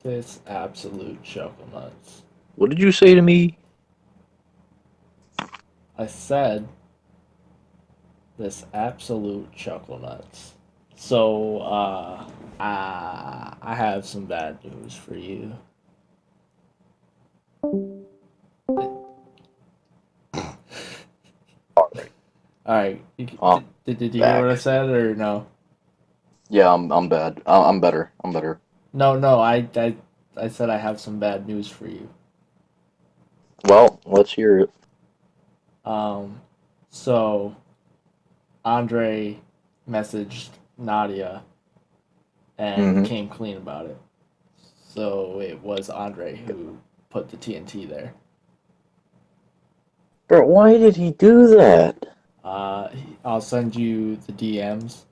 This absolute chuckle nuts. What did you say to me? I said this absolute chuckle nuts. So, I have some bad news for you. All right, All right, I'm did you hear what I back. said or no? Yeah, I'm bad. I'm better. I'm better. No, I said I have some bad news for you. Well, let's hear it. Um, so Andre messaged Nadia and Mm-hmm. came clean about it. So it was Andre who put the TNT there. Bro, why did he do that? I'll send you the DMs.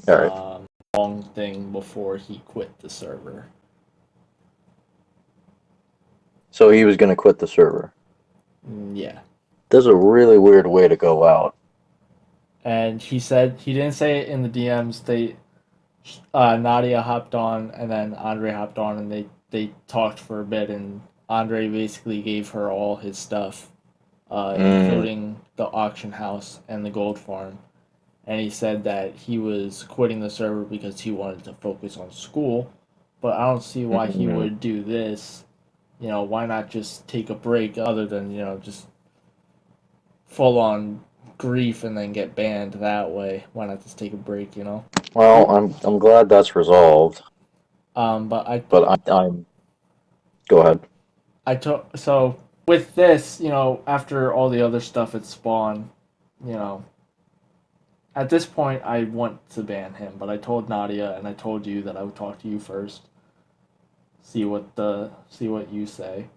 All right. Long thing before he quit the server. So he was gonna quit the server. Yeah, This is a really weird way to go out. and he said he didn't say it in the DMs. They Nadia hopped on, and then Andre hopped on, and they talked for a bit, and Andre basically gave her all his stuff, Mm, including the auction house and the gold farm. And he said that he was quitting the server because he wanted to focus on school. But I don't see why he mm. would do this. Why not just take a break other than, just full on grief and then get banned that way? Why not just take a break? Well, I'm glad that's resolved. But But I'm go ahead. I took so with this, after all the other stuff at Spawn, you know, at this point I want to ban him, but I told Nadia and I told you that I would talk to you first, see what you say.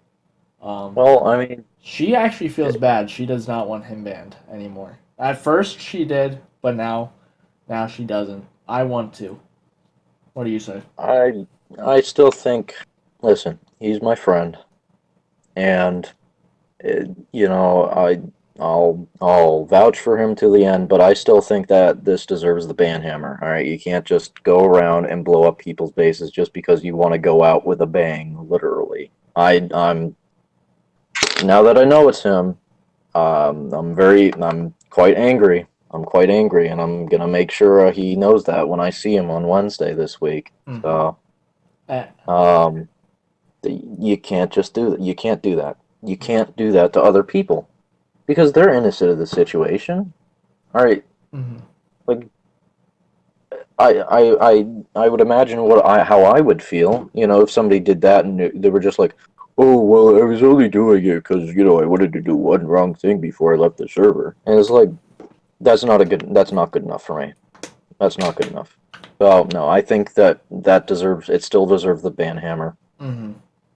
Um, Well, I mean, she actually feels bad. She does not want him banned anymore. At first she did, but now she doesn't. I want to. What do you say? I I still think. Listen, he's my friend, and you know, I'll vouch for him to the end, but I still think that this deserves the ban hammer. All right, you can't just go around and blow up people's bases just because you want to go out with a bang, literally. I'm now that I know it's him, I'm quite angry. I'm quite angry, and I'm gonna make sure he knows that when I see him on Wednesday this week. Mm-hmm. So, Uh, um, you can't just do that. You can't do that. You can't do that to other people because they're innocent of the situation. All right, mm-hmm. like I would imagine how I would feel, if somebody did that and they were just like, oh well, I was only doing it because I wanted to do one wrong thing before I left the server, and it's like that's not good enough for me. That's not good enough. So no, I think that deserves it. Still deserves the ban hammer. Mm-hmm.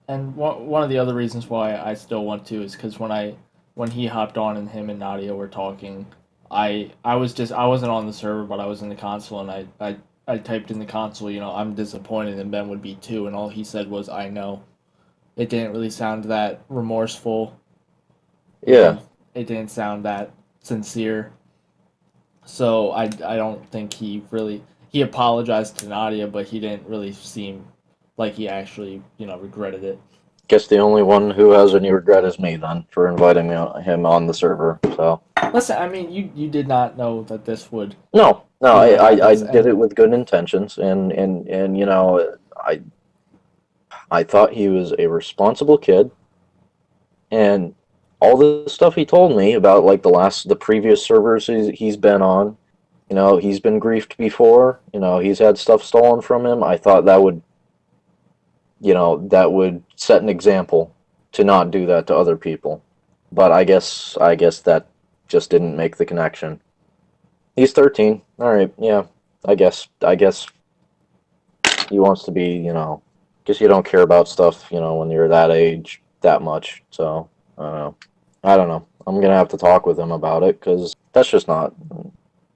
And one of the other reasons why I still want to is because when he hopped on and him and Nadia were talking, I wasn't on the server, but I was in the console, and I typed in the console, I'm disappointed, and Ben would be too, and all he said was I know. It didn't really sound that remorseful. It Yeah, didn't it didn't sound that sincere. So I don't think he apologized to Nadia, but he didn't really seem like he actually regretted it. guess the only one who has any regret is me then for inviting him on the server. So Listen, I mean, you did not know that this would no, be what I happens, did and it with good intentions, and I thought he was a responsible kid, and all the stuff he told me about like the previous servers he's been on, he's been griefed before, he's had stuff stolen from him. I thought that would set an example to not do that to other people. But I guess that just didn't make the connection. He's 13. All right, yeah. I guess he wants to be, guess you don't care about stuff, when you're that age that much. So, I don't know. I don't know. I'm gonna have to talk with him about it because that's just not.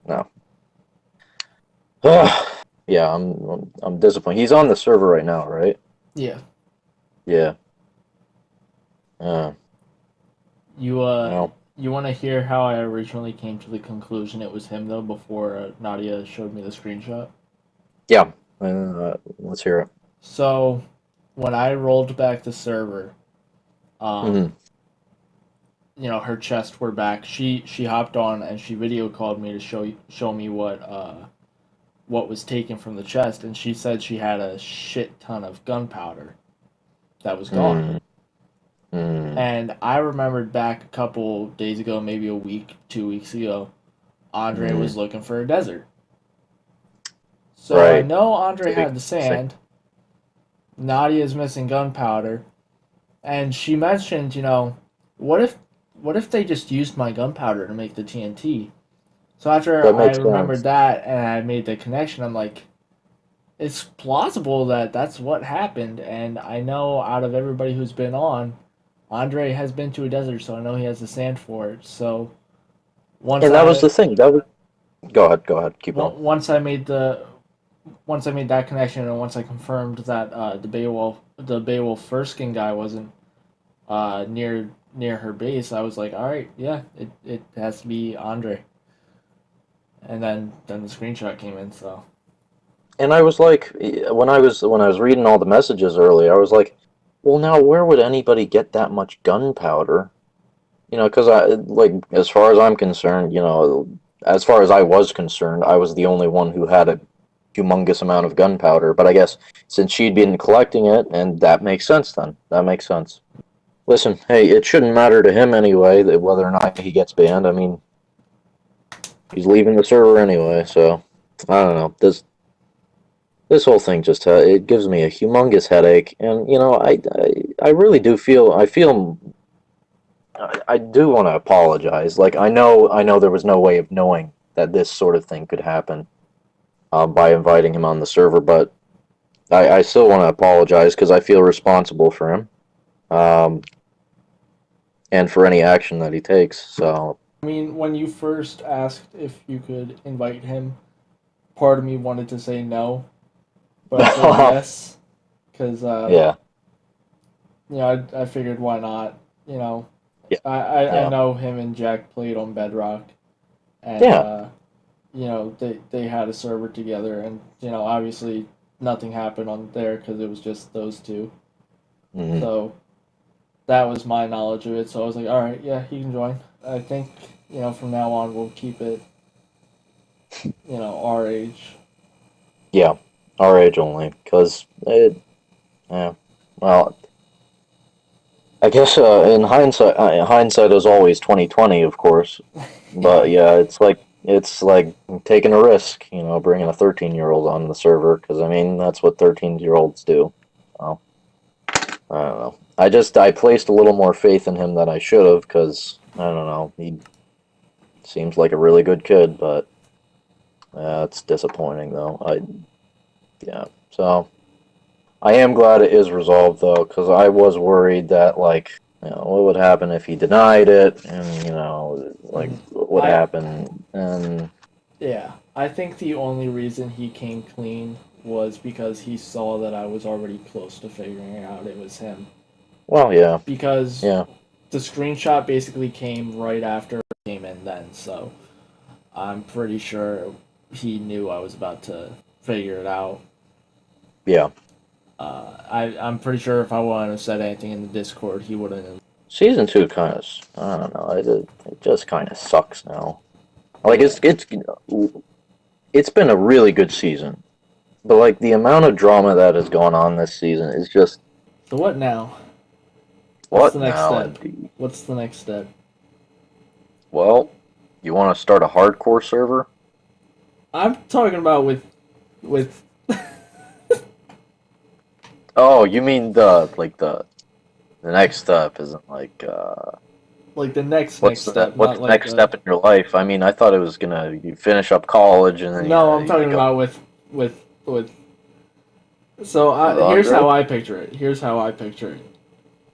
No. Yeah, I'm disappointed. He's on the server right now, right? yeah, Yeah. Uh, you well, you want to hear how I originally came to the conclusion it was him though before Nadia showed me the screenshot. Yeah. Let's hear it. So when I rolled back the server, um, Hmm. her chests were back. She hopped on and she video called me to show me what was taken from the chest, and she said she had a shit ton of gunpowder that was gone. Mm, mm, And I remembered back a couple days ago, maybe a week, 2 weeks ago, Andre mm. was looking for a desert. So I Right. know Andre Same. had the Same. sand. Nadia's missing gunpowder, and she mentioned, what if what if they just used my gunpowder to make the TNT? So after That I makes remembered sense. that and I made the connection, I'm like, it's plausible that that's what happened. And I know out of everybody who's been on, Andre has been to a desert, so I know he has the sand for it. So once And that was I the thing. That was. Go ahead. Go ahead. Keep going. once I made the once I made that connection, and once I confirmed that the Beowulf first skin guy wasn't near her base, I was like, all right, yeah, it has to be Andre. And then the screenshot came in, so And I was like, when I was reading all the messages earlier, I was like, well, now where would anybody get that much gunpowder? Because as far as I'm concerned, as far as I was concerned, I was the only one who had a humongous amount of gunpowder. But I guess since she'd been collecting it, and that makes sense then. That makes sense. Listen, hey, it shouldn't matter to him anyway that whether or not he gets banned. I mean, he's leaving the server anyway, so I don't know. This whole thing just it gives me a humongous headache, and I really do feel I do want to apologize. Like I know there was no way of knowing that this sort of thing could happen by inviting him on the server, but I still want to apologize because I feel responsible for him um, and for any action that he takes. So I mean, when you first asked if you could invite him, part of me wanted to say no, but I said yes because yeah, I figured why not. You know, yeah, I yeah, know him and Jack played on Bedrock, and yeah. they had a server together, and obviously nothing happened on there because it was just those two. Hmm. So that was my knowledge of it. So I was like, all right, yeah, he can join. I think from now on we'll keep it our age. Yeah, our age only, because yeah. Well, I guess in hindsight is always 2020, of course. But Yeah. yeah, it's like taking a risk, bringing a 13-year-old on the server, because I mean that's what 13-year-olds do. So I don't know. I placed a little more faith in him than I should have, because I don't know. He seems like a really good kid, but it's disappointing though. Yeah. So I am glad it is resolved though, because I was worried that what would happen if he denied it, and Mhm. what would I happen, and Yeah, I think the only reason he came clean was because he saw that I was already close to figuring out it was him. well, yeah, Because yeah, the screenshot basically came right after it came in then, so I'm pretty sure he knew I was about to figure it out. yeah. I'm pretty sure if I wouldn't have said anything in the Discord, he wouldn't have. Season two kind of, I don't know, it just kind of sucks now. Like Yeah. it's been a really good season, but like the amount of drama that has gone on this season is just So what now? What's what the next now, step? indeed. What's the next step? Well, you want to start a hardcore server? I'm talking about with Oh, you mean the next step isn't like like the next step, what's not the like next step in your life? I mean, I thought it was gonna you finish up college and then no, I'm you talking go about with. So with here's Andre, how I picture it. Here's how I picture it.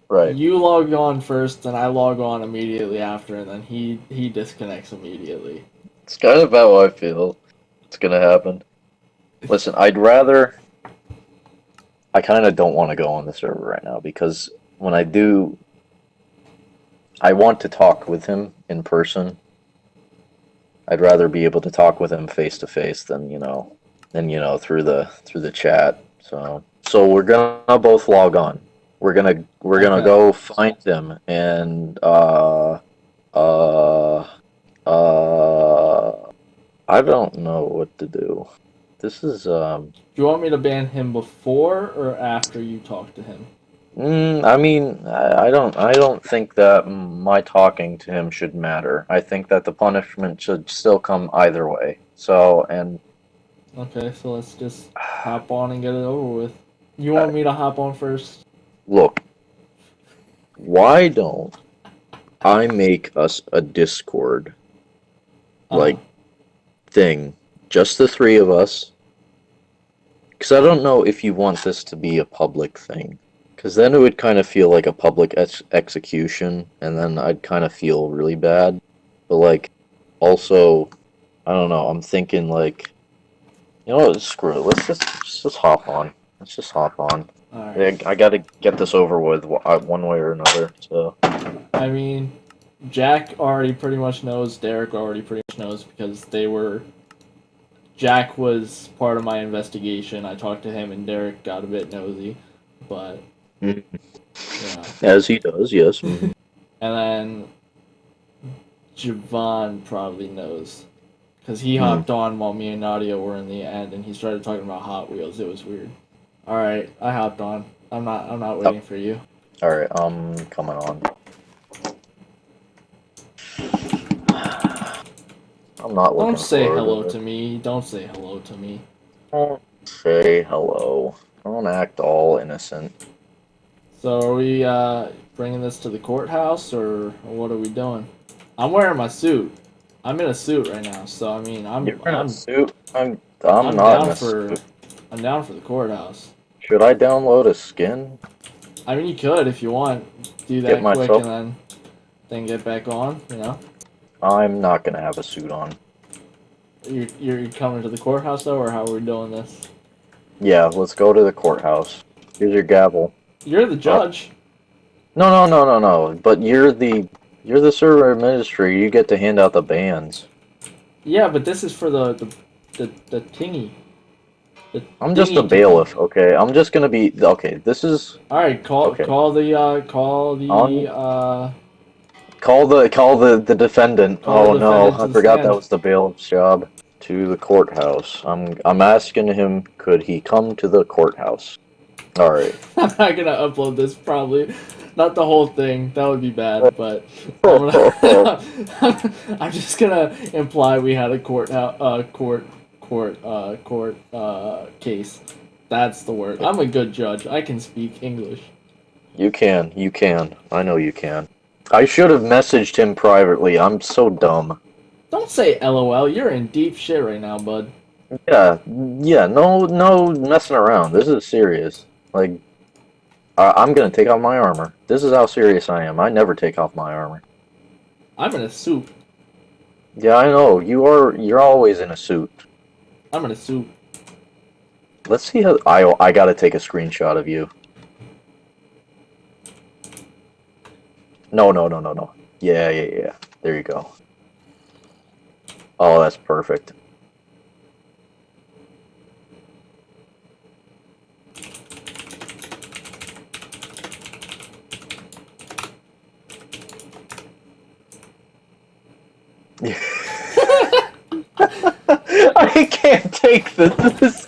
right? You log on first, and I log on immediately after, and then he disconnects immediately. It's kind of how I feel it's gonna happen. Listen, I kind of don't want to go on the server right now because when I do, I want to talk with him in person. I'd rather be able to talk with him face to face than. and through the chat. So we're gonna both log on. We're gonna Okay. go find him and uh I don't know what to do. This is Do you want me to ban him before or after you talk to him? I mean, I don't think that my talking to him should matter. I think that the punishment should still come either way. So, and Okay, so let's just hop on and get it over with. You want me to hop on first? look, why don't I make us a Discord Uh-huh. like thing, just the three of us? Because I don't know if you want this to be a public thing. Because then it would kind of feel like a public execution, and then I'd kind of feel really bad. But like, also, I don't know. I'm thinking like, screw it. Let's just hop on. Let's just hop on. Alright. I gotta get this over with one way or another. So I mean, Jack already pretty much knows, Derek already pretty much knows because Jack was part of my investigation. I talked to him and Derek got a bit nosy, but, Mhm. you know. As he does, yes. And then Javon probably knows. Because he Mm. hopped on while me and Nadia were in the end and he started talking about Hot Wheels. It was weird. Alright, I hopped on. I'm not Oh, waiting for you. all right. Coming on. I'm not Don't looking say forward hello to to me. Don't say hello to me. Don't say hello. Don't act all innocent. So are we bringing this to the courthouse or what are we doing? I'm wearing my suit. I'm in a suit right now, so I mean You're I'm in a I'm suit. I'm I'm not in down a for suit. I'm down for the courthouse. Should I download a skin? I mean you could if you want. Do Get that quick myself. and then get back on, you know? I'm not gonna have a suit on. You're coming to the courthouse though or how are we doing this? Yeah, let's go to the courthouse. Here's your gavel. You're the Oh, judge. no, no, no, no, no. But you're the server administrator. You get to hand out the bans. Yeah, but this is for the tingy. The I'm just a dingy tingy. bailiff, okay? I'm just gonna be okay. This is Alright, call okay. call the On call the defendant. call Oh the no, defendant to I the forgot that stand. was the bailiff's job. To the courthouse. I'm asking him, could he come to the courthouse? All right. I'm not gonna upload this probably. Not the whole thing. That would be bad, but I'm gonna I'm just gonna imply we had a court case. That's the word. I'm a good judge. I can speak English. You can. I know you can. I should have messaged him privately. I'm so dumb. Don't say LOL. You're in deep shit right now, bud. Yeah, yeah. No, no messing around. This is serious. Like, I'm gonna take off my armor. This is how serious I am. I never take off my armor. I'm in a suit. Yeah, I know. You're always in a suit. I'm in a suit. Let's see how I gotta take a screenshot of you. No, no, no, no, no. Yeah, yeah, yeah. There you go. Oh, that's perfect. I can't take this.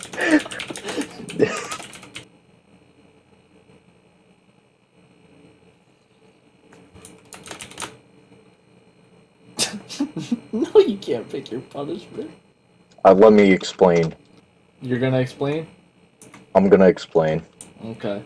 No, you can't pick your punishment. Let me explain. You're gonna explain? I'm gonna explain. Okay.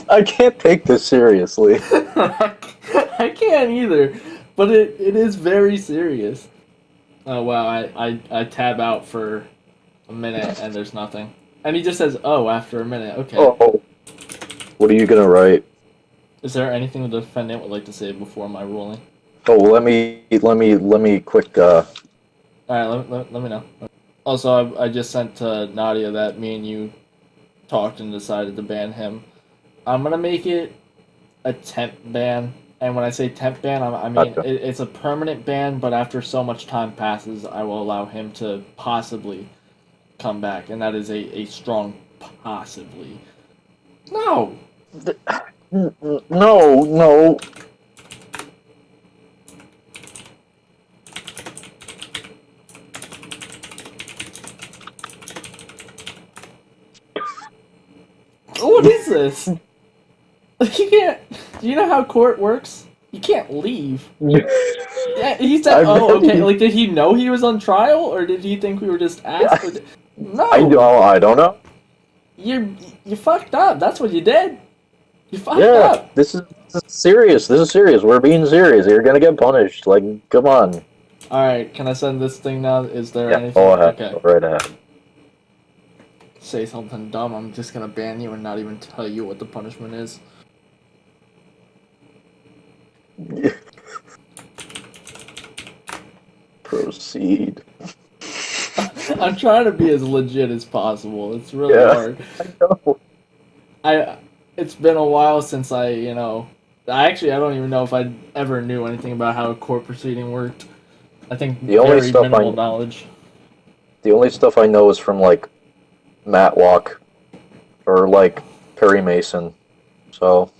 I can't take this seriously. I can't either, but it is very serious. Oh wow, I tab out for a minute and there's nothing. And he just says, oh, after a minute. Okay. Oh, what are you gonna write? Is there anything the defendant would like to say before my ruling? Oh, let me quick. All right, let me know. Also, I just sent to Nadia that me and you talked and decided to ban him. I'm gonna make it a temp ban, and when I say temp ban, I mean Gotcha. it's a permanent ban. But after so much time passes, I will allow him to possibly come back, and that is a strong possibly. No, No, no. what is this? You can't. Do you know how court works? You can't leave. Yeah, he said, I "Oh, okay." really, Like, did he know he was on trial, or did he think we were just asked? Or I no, don't, I don't know. you fucked up. That's what you did. You fucked Yeah, up. this is serious. This is serious. We're being serious. You're gonna get punished. Like, come on. All right, can I send this thing now? Is there Yeah, go anything? ahead. Okay, Go right ahead. say something dumb. I'm just gonna ban you and not even tell you what the punishment is. Proceed. I'm trying to be as legit as possible. It's really Yeah, hard. I know. I it's been a while since I don't even know if I ever knew anything about how a court proceeding worked. I think The only very stuff minimal I knowledge. the only stuff I know is from like Matlock or like Perry Mason. So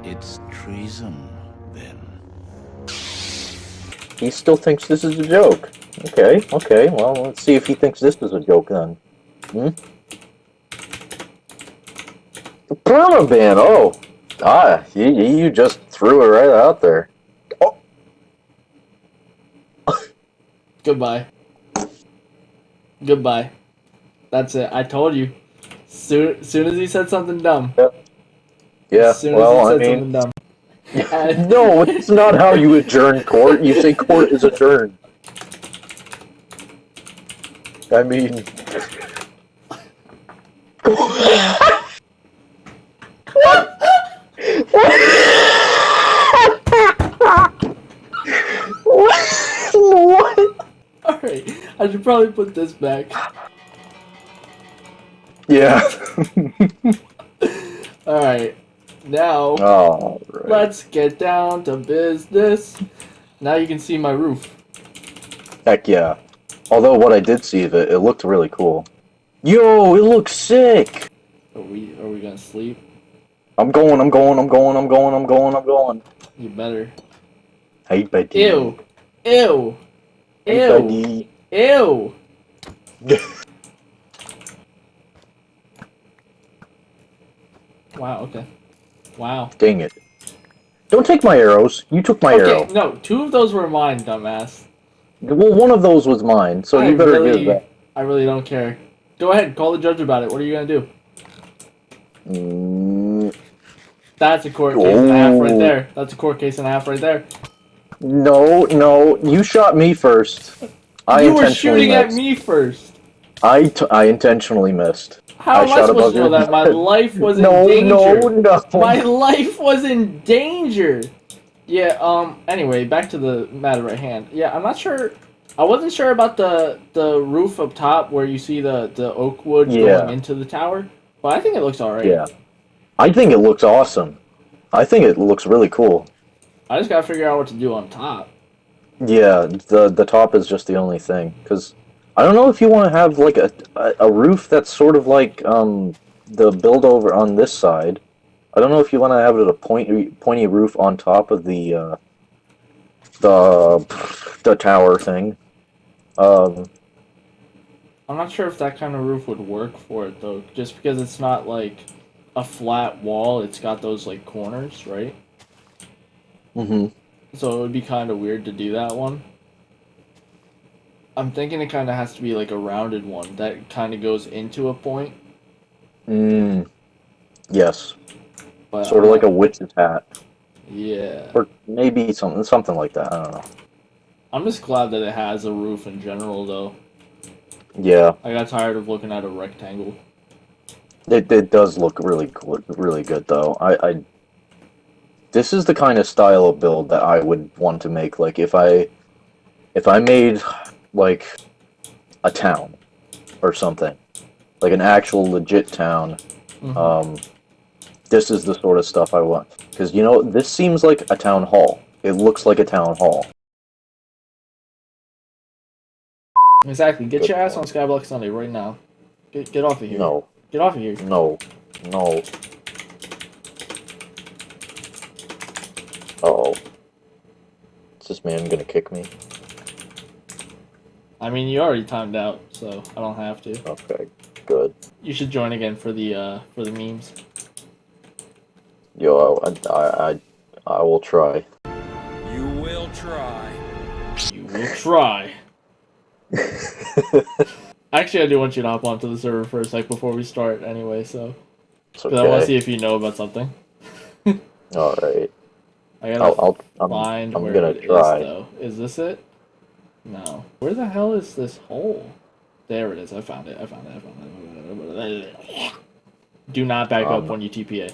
It's treason, then. he still thinks this is a joke. Okay, okay. Well, let's see if he thinks this is a joke then. Hmm? The permaban. Oh, you just threw it right out there. Oh, Goodbye. Goodbye. That's it. I told you. Soon as he said something dumb. yeah. As Yeah. soon as he Well, I said mean, something dumb. no, it's not how you adjourn court. You say court is adjourned. I mean, what? Alright, I should probably put this back. Yeah. Alright, now All right. let's get down to business. Now you can see my roof. Heck yeah. Although what I did see of it, it looked really cool. Yo, it looks sick. Are we gonna sleep? I'm going. I'm going. I'm going. I'm going. I'm going. I'm going. You better. Hey, buddy. Ew. Ew. Hey, Ew. buddy. Ew. Wow, okay. Wow. Dang it. Don't take my arrows. You took my Okay, arrow. no, two of those were mine, dumbass. Well, one of those was mine, so you better give that. I really don't care. Go ahead, call the judge about it. What are you gonna do? Mm, That's a court case and a half right oh. there. That's a court case and a half right there. No, no. You shot me first. I You were intentionally shooting at missed. me first. I intentionally missed. How I am I shot supposed above to know your that? My head. life was in No, danger. no, My no. life was in danger. Yeah, anyway, back to the matter at hand. Yeah, I'm not sure. I wasn't sure about the roof up top where you see the oak wood going Yeah, into the tower, but I think it looks alright. yeah. I think it looks awesome. I think it looks really cool. I just gotta figure out what to do on top. Yeah, the top is just the only thing. Because I don't know if you want to have like a roof that's sort of like the build over on this side. I don't know if you want to have it a pointy roof on top of the tower thing. Um, I'm not sure if that kind of roof would work for it though, just because it's not like a flat wall. It's got those like corners, right? mhm. So it would be kind of weird to do that one. I'm thinking it kind of has to be like a rounded one that kind of goes into a point, Mm, yes. but Sort I'm of like not. a witch's hat, Yeah, or maybe something like that. I don't know. I'm just glad that it has a roof in general though. Yeah, I got tired of looking at a rectangle. it does look really good though. I this is the kind of style of build that I would want to make. Like if I made like a town or something, like an actual legit town. This is the sort of stuff I want. Because, you know, this seems like a town hall. It looks like a town hall. Exactly. Get Good your ass point. on Skyblock Sunday right now. Get off of here. No. Get off of here. No. No. Uh-oh. Is this man gonna kick me? I mean, you already timed out, so I don't have to. Okay, good. You should join again for the memes. Yo, I will try. You will try. You will try. Actually, I do want you to hop onto the server for a sec before we start anyway, so... It's Because I want to see okay. if you know about something. Alright. I gotta I'm find where gonna it try. is, though. Is this it? No. Where the hell is this hole? There it is. I found it. Do not back up when you TPA.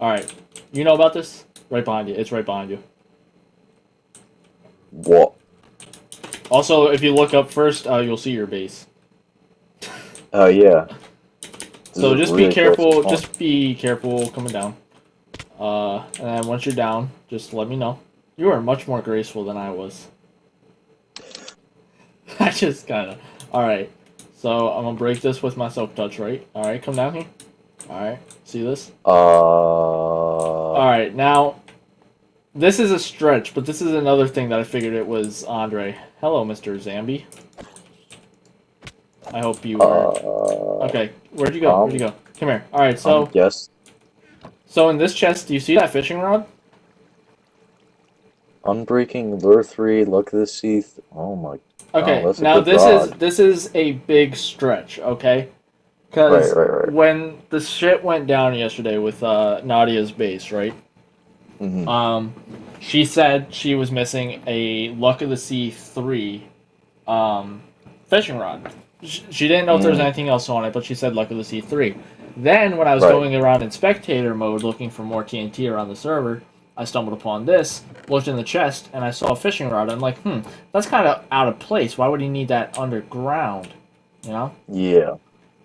Alright. You know about this? Right behind you. It's right behind you. What? Also, if you look up first, you'll see your base. Yeah. So This is just be really careful. close to Just be careful coming down. And then once you're down, just let me know. You are much more graceful than I was. I just kinda... Alright. So I'm gonna break this with my silk touch, right? Alright, come down here. Alright, see this? Alright, now... This is a stretch, but this is another thing that I figured it was Andre. Hello, Mr. Zambi. I hope you were... Okay, where'd you go? Where'd you go? Come here. Alright, so... Yes. So in this chest, do you see that fishing rod? Unbreaking lure 3, look at the sea. Oh my. Okay, that's a now good rod. this is a big stretch, okay? Because Right. when the shit went down yesterday with Nadia's base, right? Mm-hmm. She said she was missing a Luck of the Sea 3 fishing rod. She didn't know if there was anything else on it, but she said Luck of the Sea 3. Then, when I was going around in spectator mode looking for more TNT around the server, I stumbled upon this, looked in the chest, and I saw a fishing rod. I'm like, that's kind of out of place. Why would he need that underground? You know? Yeah.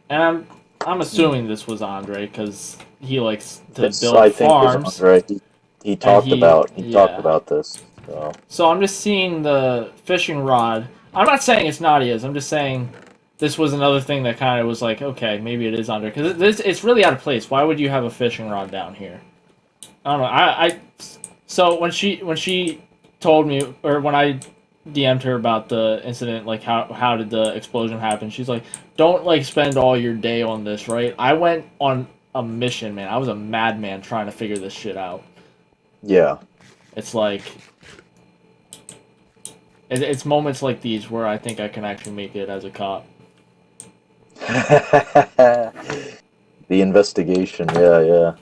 And I'm assuming this was Andre, because he likes to This, build I think, farms. was Andre. He talked about this. So I'm just seeing the fishing rod. I'm not saying it's Nadia's. I'm just saying this was another thing that kind of was like, okay, maybe it is Andre, because it's really out of place. Why would you have a fishing rod down here? I don't know. So when she told me, or when I DM'd her about the incident, like how did the explosion happen, she's like, don't like spend all your day on this, right? I went on a mission, man. I was a madman trying to figure this shit out. Yeah. It's like it's moments like these where I think I can actually make it as a cop. The investigation, yeah.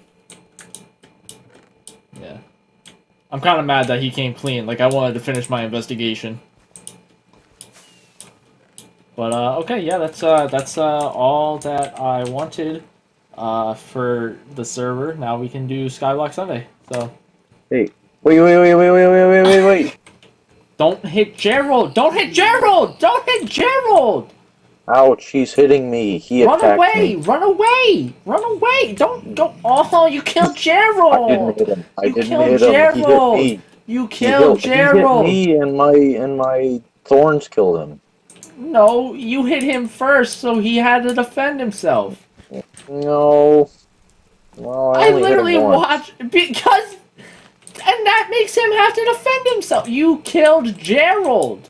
Yeah. I'm kind of mad that he came clean. Like, I wanted to finish my investigation. But, okay, yeah, that's all that I wanted, for the server. Now we can do Skyblock Sunday, so. Hey, wait. Don't hit Gerald! Don't hit Gerald! Don't hit Gerald! Ouch, he's hitting me. He attacked me. Run away! Don't go. Oh, you killed Gerald! I didn't hit him. You killed Gerald! He hit me. You killed Gerald! He hit me, and my thorns killed him. No, you hit him first, so he had to defend himself. No. Well, I only literally hit him once. watched because, and that makes him have to defend himself. You killed Gerald.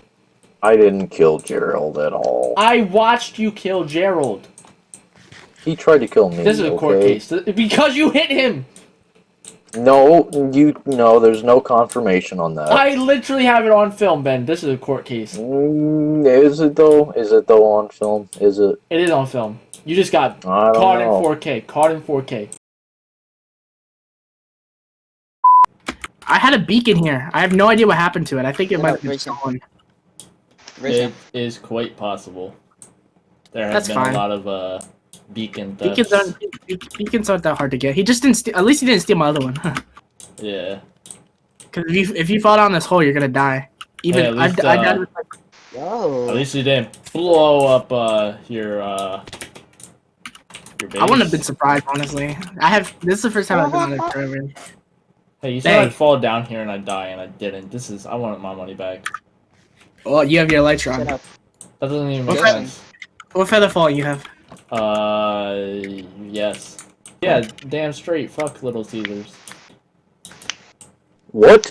I didn't kill Gerald at all. I watched you kill Gerald. He tried to kill me. This is a court case because you hit him. No, there's no confirmation on that. I literally have it on film, Ben. This is a court case. Is it though? Is it though on film? Is it? It is on film. You just got caught in 4K. Caught in 4K. I had a beacon here. I have no idea what happened to it. I think it might be stolen. It is quite possible. There has been a lot of beacon Beacons thefts. aren't that hard to get. He just didn't. At least he didn't steal my other one. Yeah. Because if you fall down this hole, you're gonna die. Even Hey, at least, I died with like, At least you didn't blow up your base. I wouldn't have been surprised, honestly. This is the first time I've been on it forever. Hey, you said I'd fall down here and I'd die, and I didn't. I wanted my money back. Well, you have your elytra on. That doesn't even make Okay. sense. What feather fall you have? Yes. Yeah, damn straight. Fuck Little Caesars. What?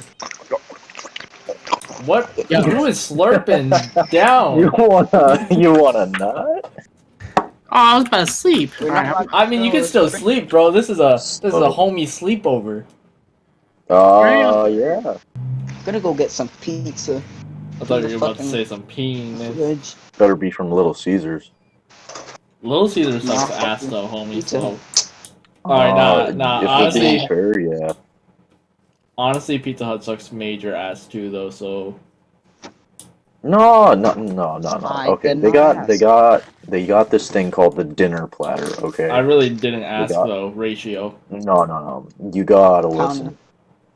What? Yo. Who is slurping down? You wanna nut? Oh, I was about to sleep. Alright, I mean, you can still sleep, bro. This is a homie sleepover. Yeah. Gonna go get some pizza. I thought you were about to say some penis. Fridge. Better be from Little Caesars. Little Caesars sucks Nah, ass though, homie. Pizza So. Alright, nah. If Honestly, we're being fair, yeah. honestly, Pizza Hut sucks major ass too, though. So. No. I Okay, did they not got this thing called the dinner platter. Okay. I really didn't ask got- though. Ratio. No. You gotta Pound. listen.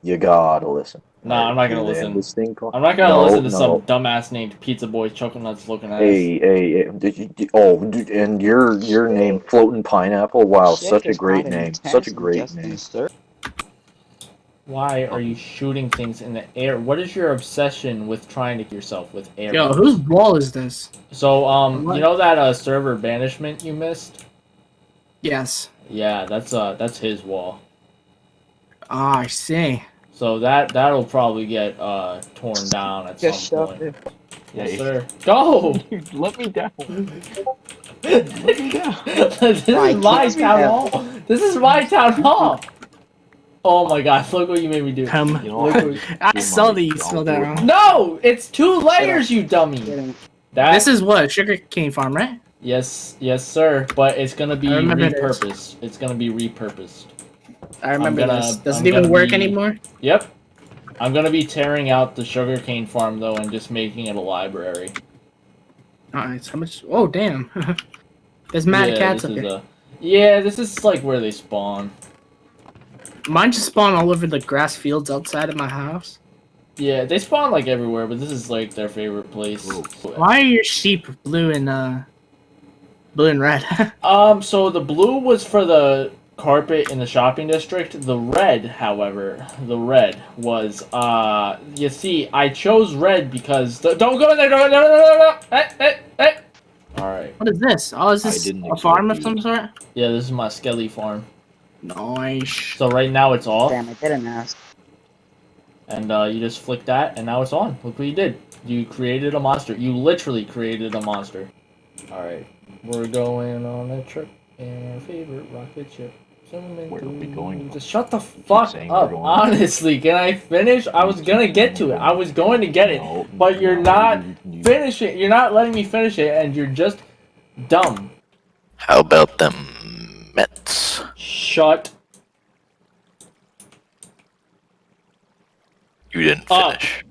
You gotta listen. Nah, I'm not gonna They have listen. This thing called. I'm not gonna No, listen to some no. dumbass named Pizza Boy Choconuts looking ass. Hey, dude, and your name, Floating Pineapple. Wow, Shit such a is great not name. intense Such a and great just name. insert. Why are you shooting things in the air? What is your obsession with trying to kill yourself with air? yo, whose wall is this? So, What? you know that server banishment you missed? Yes. Yeah, that's his wall. Ah, I see. So that'll probably get torn down at Just some shove point. it. Yes, Hey. sir. Go. Dude, let me down. This Right, is my keep town me hall. This is my town hall. Oh my god! Look what you made me do. Come. You know Look what? what- I saw that you spelled that wrong. No, it's 2 layers, you dummy. That This is what? Sugar cane farm, right? yes, sir. But it's gonna be I remember this. repurposed. It's gonna be repurposed. I remember gonna- this. Does I'm it even gonna work be- anymore? Yep. I'm gonna be tearing out the sugarcane farm though and just making it a library. Alright, how much? Oh, damn. There's mad cats this up is here. Yeah, this is like where they spawn. Mine just spawn all over the grass fields outside of my house. Yeah, they spawn like everywhere, but this is like their favorite place. Why are your sheep blue and red? So the blue was for the carpet in the shopping district. The red, however, was you see, I chose red because don't go in there, no. Hey. Alright. What is this? Oh, is this didn't a farm of expect some sort? Yeah, this is my skelly farm. Nice. So right now it's off. Damn, I didn't ask. And you just flick that, and now it's on. Look what you did. You created a monster. You literally created a monster. Alright. We're going on a trip in our favorite rocket ship. Where are we going? Just shut the fuck saying up. we're going. Honestly, can I finish? I was gonna get to it. I was going to get it. No, But you're no, not you- finishing. You're not letting me finish it, and you're just dumb. How about them Mets? Shut You didn't up. finish.